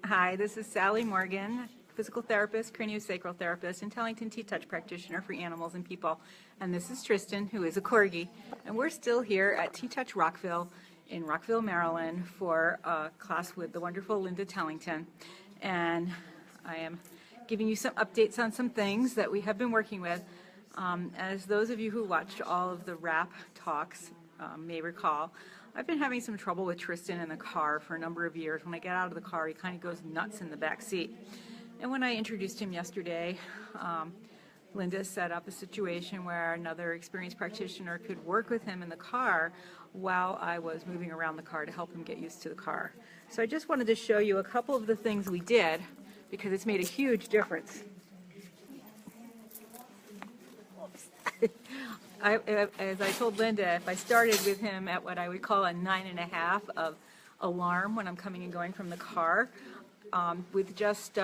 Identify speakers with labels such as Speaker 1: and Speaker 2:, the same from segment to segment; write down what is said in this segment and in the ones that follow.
Speaker 1: Hi, this is Sally Morgan, physical therapist, craniosacral therapist, and Tellington T-Touch practitioner for animals and people. And this is Tristan, who is a Corgi. And we're still here at T-Touch Rockville in Rockville, Maryland for a class with the wonderful Linda Tellington. And I am giving you some updates on some things that we have been working with. As those of you who watched all of the rap talks may recall, I've been having some trouble with Tristan in the car for a number of years. When I get out of the car, he kind of goes nuts in the back seat. And when I introduced him yesterday, Linda set up a situation where another experienced practitioner could work with him in the car while I was moving around the car to help him get used to the car. So I just wanted to show you a couple of the things we did because it's made a huge difference. As I told Linda, if I started with him at what I would call a 9.5 of alarm when I'm coming and going from the car, with just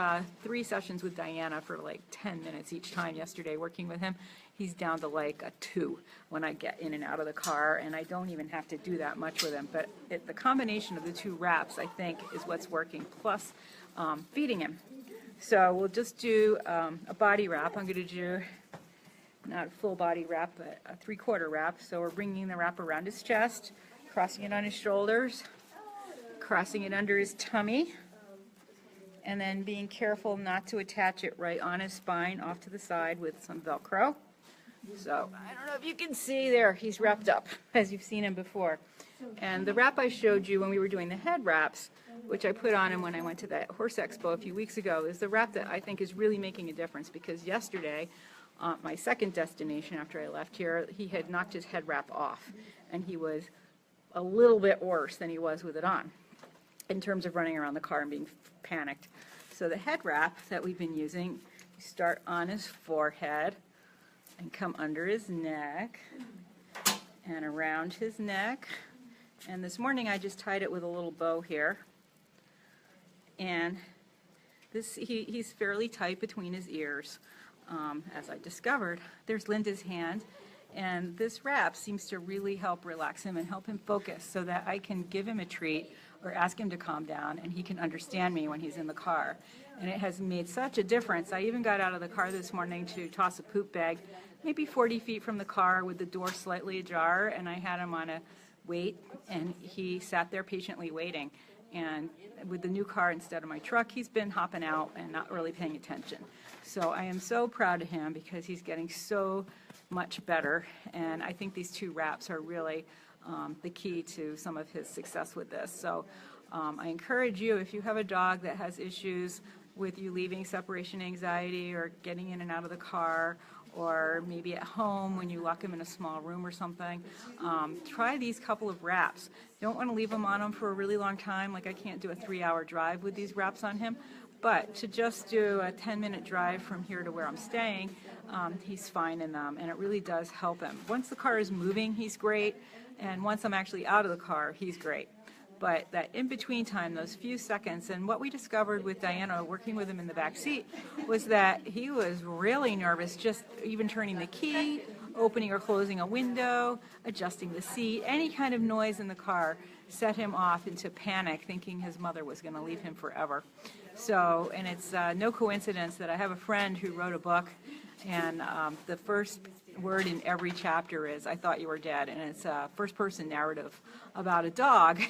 Speaker 1: 3 sessions with Diana for like 10 minutes each time yesterday working with him, he's down to like a 2 when I get in and out of the car, and I don't even have to do that much with him. But the combination of the 2 wraps, I think, is what's working, plus feeding him. So we'll just do a body wrap. I'm going to do not a full body wrap, but a 3/4 wrap. So we're bringing the wrap around his chest, crossing it on his shoulders, crossing it under his tummy, and then being careful not to attach it right on his spine off to the side with some Velcro. So I don't know if you can see there, he's wrapped up as you've seen him before. And the wrap I showed you when we were doing the head wraps, which I put on him when I went to that horse expo a few weeks ago, is the wrap that I think is really making a difference, because yesterday, my second destination after I left here, he had knocked his head wrap off, and he was a little bit worse than he was with it on in terms of running around the car and being panicked. So the head wrap that we've been using, you start on his forehead and come under his neck and around his neck. And this morning I just tied it with a little bow here. And this he's fairly tight between his ears. As I discovered, there's Linda's hand, and this wrap seems to really help relax him and help him focus so that I can give him a treat or ask him to calm down, and he can understand me when he's in the car. And it has made such a difference. I even got out of the car this morning to toss a poop bag, maybe 40 feet from the car with the door slightly ajar, and I had him on a wait, and he sat there patiently waiting. And with the new car instead of my truck, he's been hopping out and not really paying attention. So I am so proud of him because he's getting so much better. And I think these 2 wraps are really the key to some of his success with this. So I encourage you, if you have a dog that has issues with you leaving separation anxiety or getting in and out of the car, or maybe at home when you lock him in a small room or something, try these couple of wraps. You don't want to leave him on him for a really long time. Like, I can't do a 3-hour drive with these wraps on him, but to just do a 10-minute drive from here to where I'm staying, he's fine in them, and it really does help him. Once the car is moving, he's great, and once I'm actually out of the car, he's great. But that in-between time, those few seconds, and what we discovered with Diana working with him in the back seat was that he was really nervous, just even turning the key, opening or closing a window, adjusting the seat, any kind of noise in the car set him off into panic, thinking his mother was going to leave him forever. So, and it's no coincidence that I have a friend who wrote a book, and the first word in every chapter is "I thought you were dead," and it's a first-person narrative about a dog.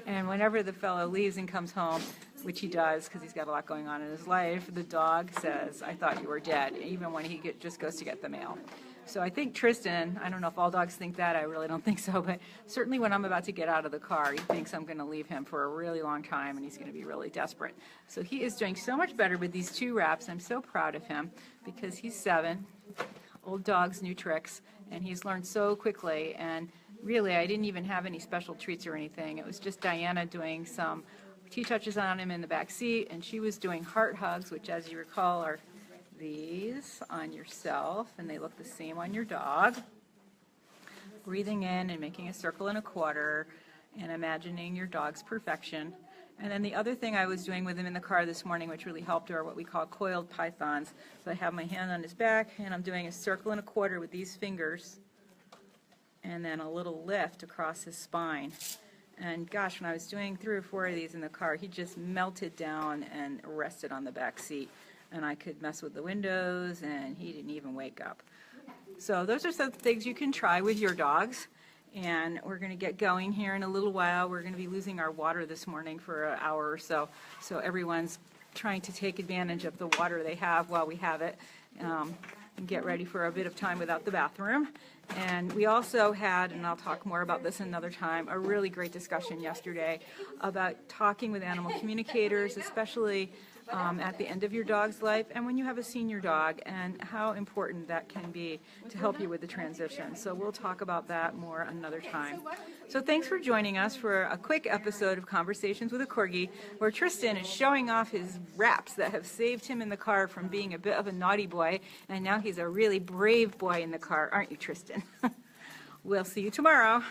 Speaker 1: And whenever the fellow leaves and comes home, which he does because he's got a lot going on in his life, the dog says, "I thought you were dead," even when he just goes to get the mail. So I think Tristan, I don't know if all dogs think that, I really don't think so, but certainly when I'm about to get out of the car, he thinks I'm going to leave him for a really long time, and he's going to be really desperate. So he is doing so much better with these 2 wraps. I'm so proud of him because he's 7, old dogs, new tricks, and he's learned so quickly. And really, I didn't even have any special treats or anything. It was just Diana doing some T-touches on him in the back seat, and she was doing heart hugs, which, as you recall, are these on yourself, and they look the same on your dog. Breathing in and making a circle and a quarter and imagining your dog's perfection. And then the other thing I was doing with him in the car this morning, which really helped, are what we call coiled pythons. So I have my hand on his back, and I'm doing a circle and a quarter with these fingers, and then a little lift across his spine. And gosh, when I was doing 3 or 4 of these in the car, he just melted down and rested on the back seat. And I could mess with the windows, and he didn't even wake up. So those are some things you can try with your dogs. And we're going to get going here in a little while. We're going to be losing our water this morning for an hour or so. So everyone's trying to take advantage of the water they have while we have it, and get ready for a bit of time without the bathroom. And we also had, and I'll talk more about this another time, a really great discussion yesterday about talking with animal communicators, especially at the end of your dog's life and when you have a senior dog, and how important that can be to help you with the transition. So we'll talk about that more another time. So thanks for joining us for a quick episode of Conversations with a Corgi, where Tristan is showing off his raps that have saved him in the car from being a bit of a naughty boy, and now he's a really brave boy in the car, aren't you, Tristan? We'll see you tomorrow.